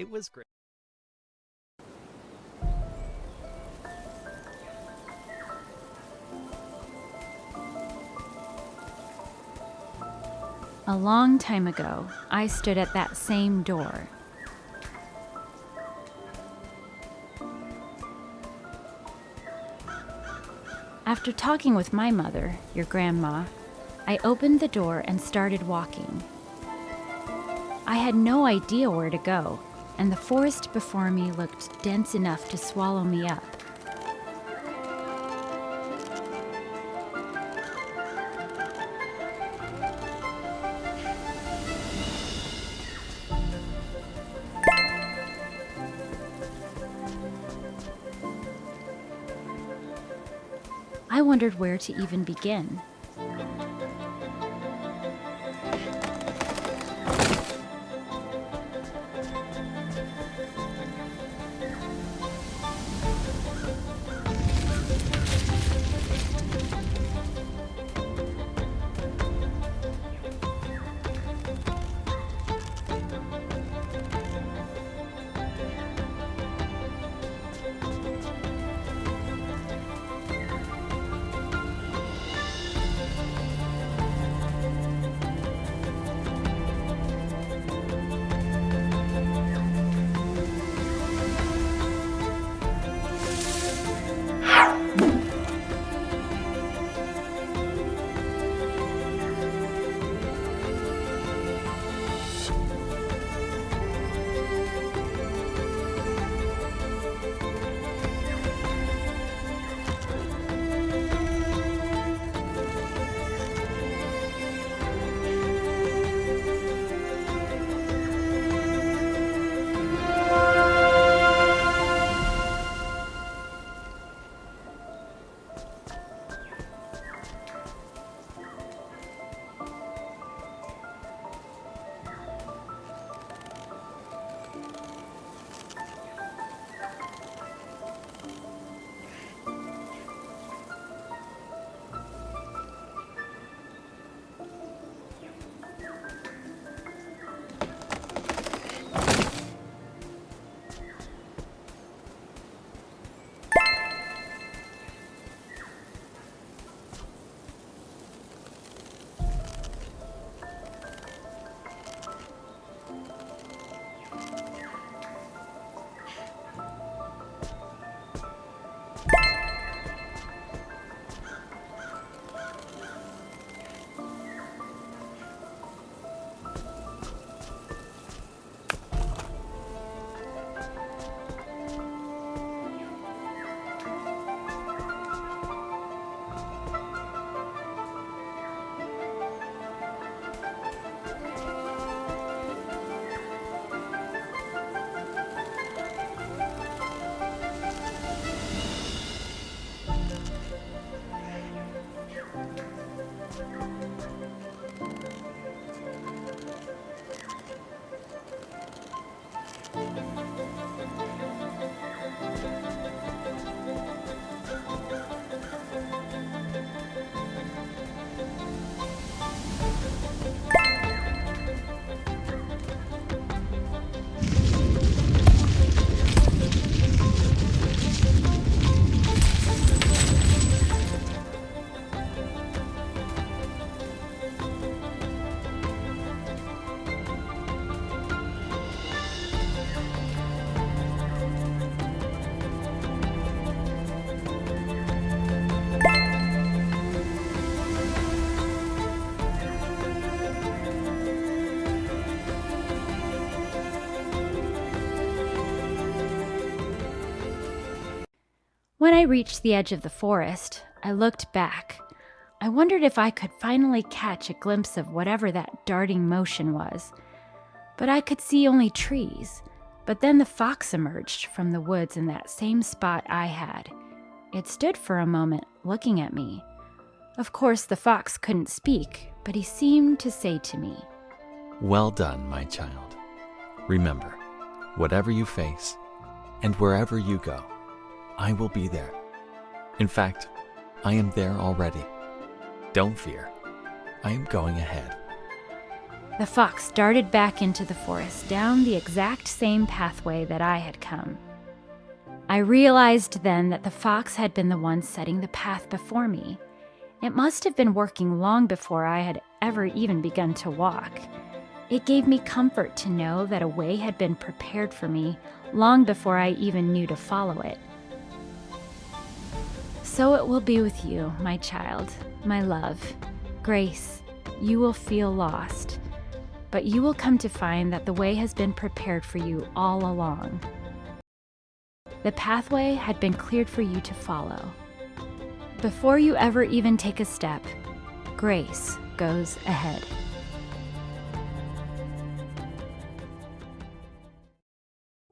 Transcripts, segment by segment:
It was great. A long time ago, I stood at that same door. After talking with my mother, your grandma, I opened the door and started walking. I had no idea where to go, and the forest before me looked dense enough to swallow me up. I wondered where to even begin. When I reached the edge of the forest, I looked back. I wondered if I could finally catch a glimpse of whatever that darting motion was. But I could see only trees. But then the fox emerged from the woods in that same spot I had. It stood for a moment, looking at me. Of course, the fox couldn't speak, but he seemed to say to me, "Well done, my child. Remember, whatever you face and wherever you go, I will be there. In fact, I am there already. Don't fear. I am going ahead." The fox darted back into the forest down the exact same pathway that I had come. I realized then that the fox had been the one setting the path before me. It must have been working long before I had ever even begun to walk. It gave me comfort to know that a way had been prepared for me long before I even knew to follow it. So it will be with you, my child, my love. Grace, you will feel lost, but you will come to find that the way has been prepared for you all along. The pathway had been cleared for you to follow. Before you ever even take a step, Grace goes ahead.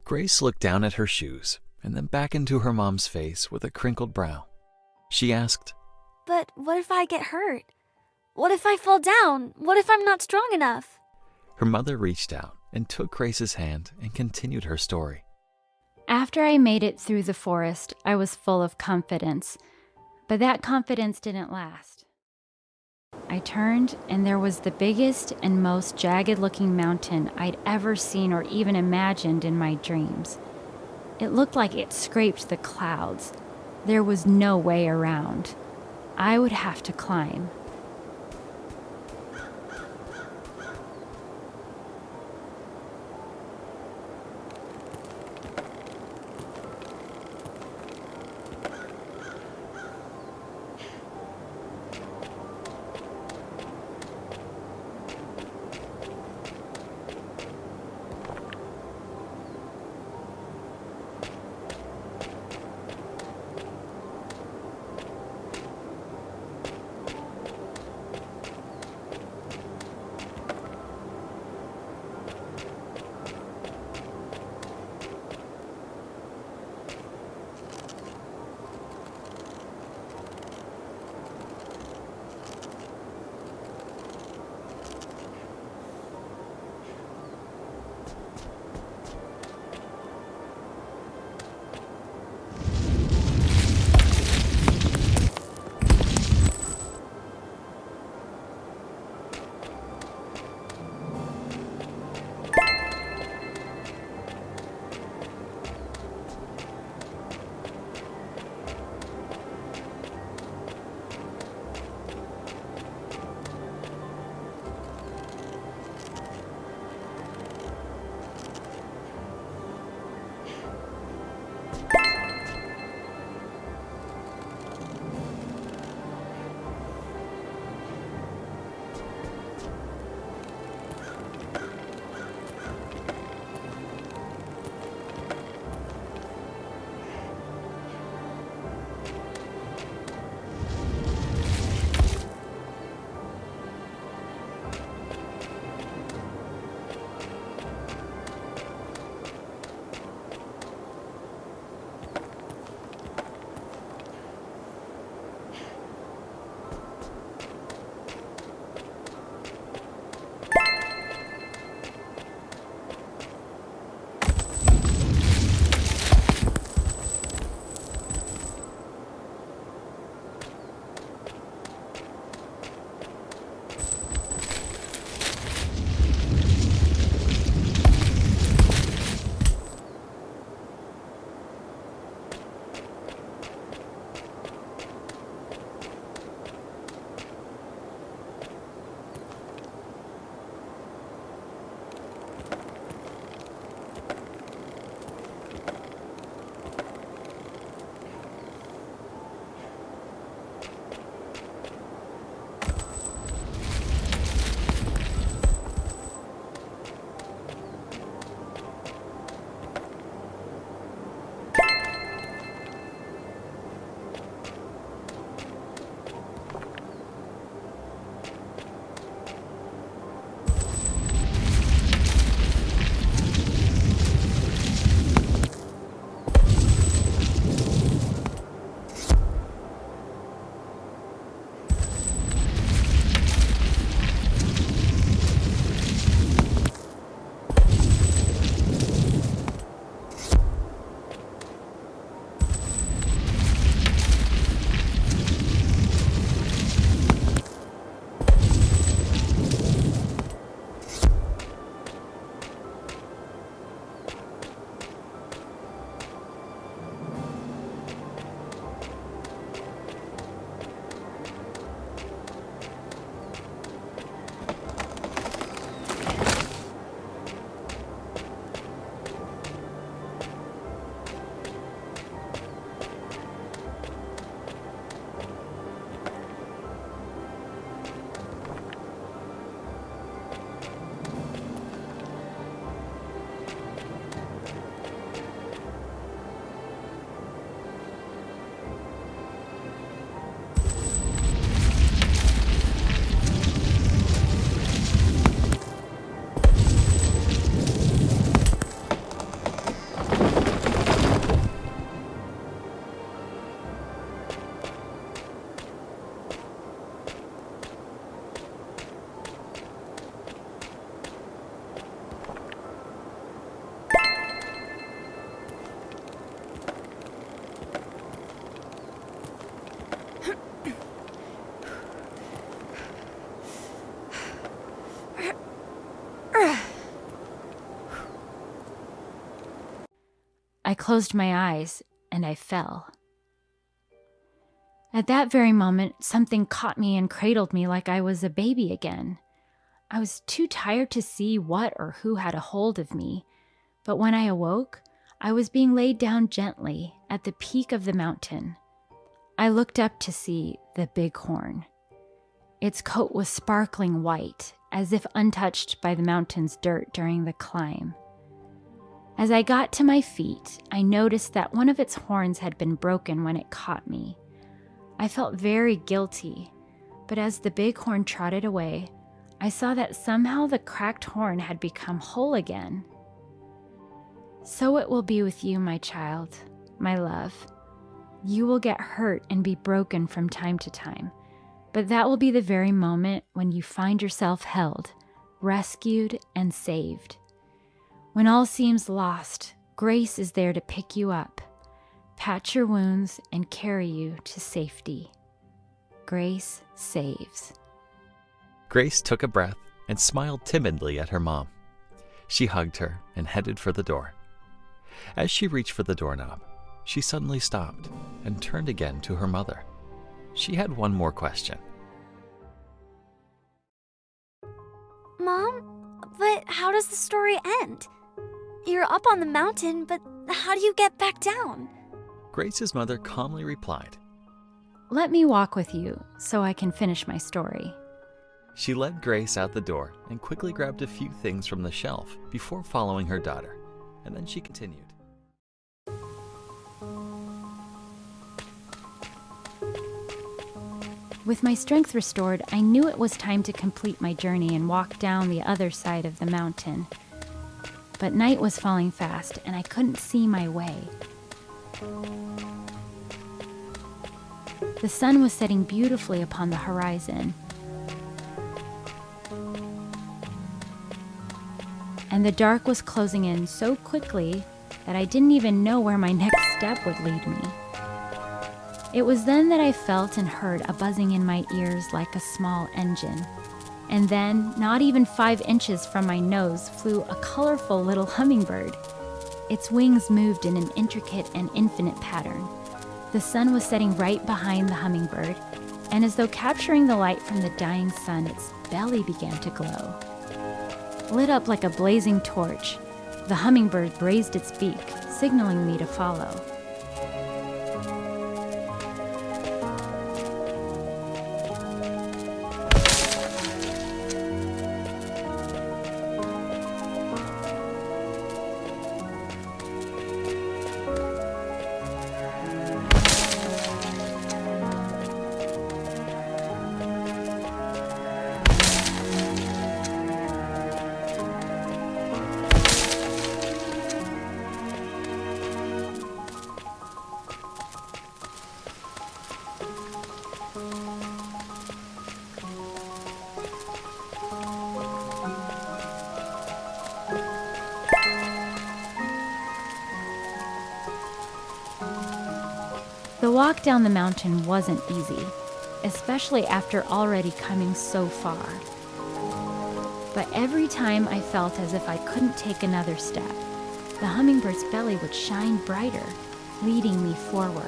Grace looked down at her shoes and then back into her mom's face with a crinkled brow. She asked, But what if I get hurt? What if I fall down? What if I'm not strong enough? Her mother reached out and took Grace's hand and continued her story. After I made it through the forest, I was full of confidence, but that confidence didn't last. I turned, and there was the biggest and most jagged-looking mountain I'd ever seen or even imagined in my dreams. It looked like it scraped the clouds. There was no way around. I would have to climb. closed my eyes and I fell. At that very moment, something caught me and cradled me like I was a baby again. I was too tired to see what or who had a hold of me, but when I awoke, I was being laid down gently at the peak of the mountain. I looked up to see the bighorn. Its coat was sparkling white, as if untouched by the mountain's dirt during the climb. As I got to my feet, I noticed that one of its horns had been broken when it caught me. I felt very guilty, but as the bighorn trotted away, I saw that somehow the cracked horn had become whole again. So it will be with you, my child, my love. You will get hurt and be broken from time to time, but that will be the very moment when you find yourself held, rescued, and saved. When all seems lost, grace is there to pick you up, patch your wounds, and carry you to safety. Grace saves. Grace took a breath and smiled timidly at her mom. She hugged her and headed for the door. As she reached for the doorknob, she suddenly stopped and turned again to her mother. She had one more question. Mom, but how does the story end? You're up on the mountain, but how do you get back down? Grace's mother calmly replied. Let me walk with you so I can finish my story. She led Grace out the door and quickly grabbed a few things from the shelf before following her daughter, and then she continued. With my strength restored, I knew it was time to complete my journey and walk down the other side of the mountain. But night was falling fast, and I couldn't see my way. The sun was setting beautifully upon the horizon, and the dark was closing in so quickly that I didn't even know where my next step would lead me. It was then that I felt and heard a buzzing in my ears like a small engine. And then, not even 5 inches from my nose, flew a colorful little hummingbird. Its wings moved in an intricate and infinite pattern. The sun was setting right behind the hummingbird, and as though capturing the light from the dying sun, its belly began to glow. Lit up like a blazing torch, the hummingbird raised its beak, signaling me to follow. The walk down the mountain wasn't easy, especially after already coming so far. But every time I felt as if I couldn't take another step, the hummingbird's belly would shine brighter, leading me forward.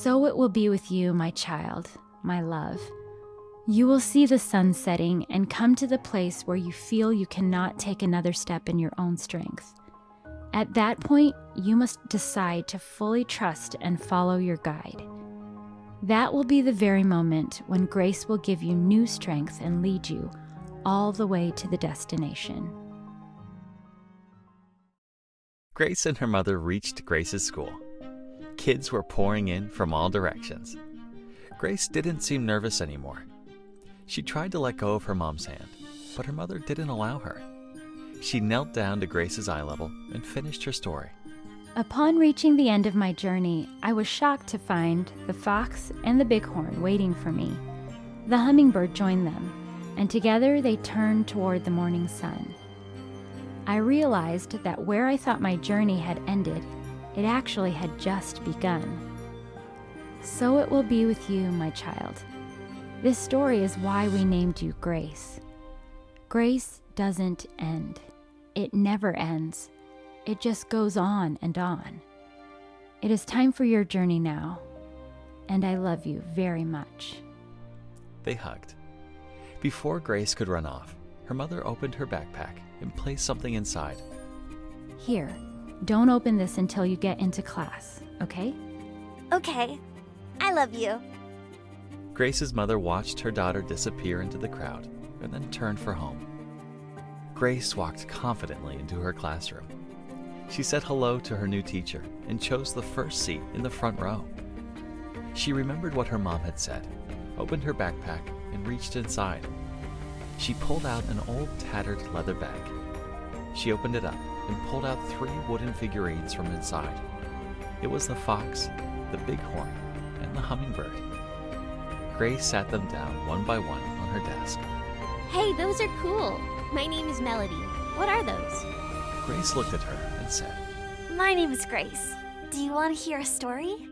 So it will be with you, my child, my love. You will see the sun setting and come to the place where you feel you cannot take another step in your own strength. At that point, you must decide to fully trust and follow your guide. That will be the very moment when Grace will give you new strength and lead you all the way to the destination. Grace and her mother reached Grace's school. Kids were pouring in from all directions. Grace didn't seem nervous anymore. She tried to let go of her mom's hand, but her mother didn't allow her. She knelt down to Grace's eye level and finished her story. Upon reaching the end of my journey, I was shocked to find the fox and the bighorn waiting for me. The hummingbird joined them, and together they turned toward the morning sun. I realized that where I thought my journey had ended, it actually had just begun. So it will be with you, my child. This story is why we named you Grace. Grace doesn't end. It never ends. It just goes on and on. It is time for your journey now, and I love you very much. They hugged. Before Grace could run off, her mother opened her backpack and placed something inside. Here, don't open this until you get into class, okay? Okay. I love you. Grace's mother watched her daughter disappear into the crowd and then turned for home. Grace walked confidently into her classroom. She said hello to her new teacher and chose the first seat in the front row. She remembered what her mom had said, opened her backpack, and reached inside. She pulled out an old tattered leather bag. She opened it up and pulled out 3 wooden figurines from inside. It was the fox, the bighorn, and the hummingbird. Grace sat them down one by one on her desk. Hey, those are cool. My name is Melody. What are those? Grace looked at her and said, My name is Grace. Do you want to hear a story?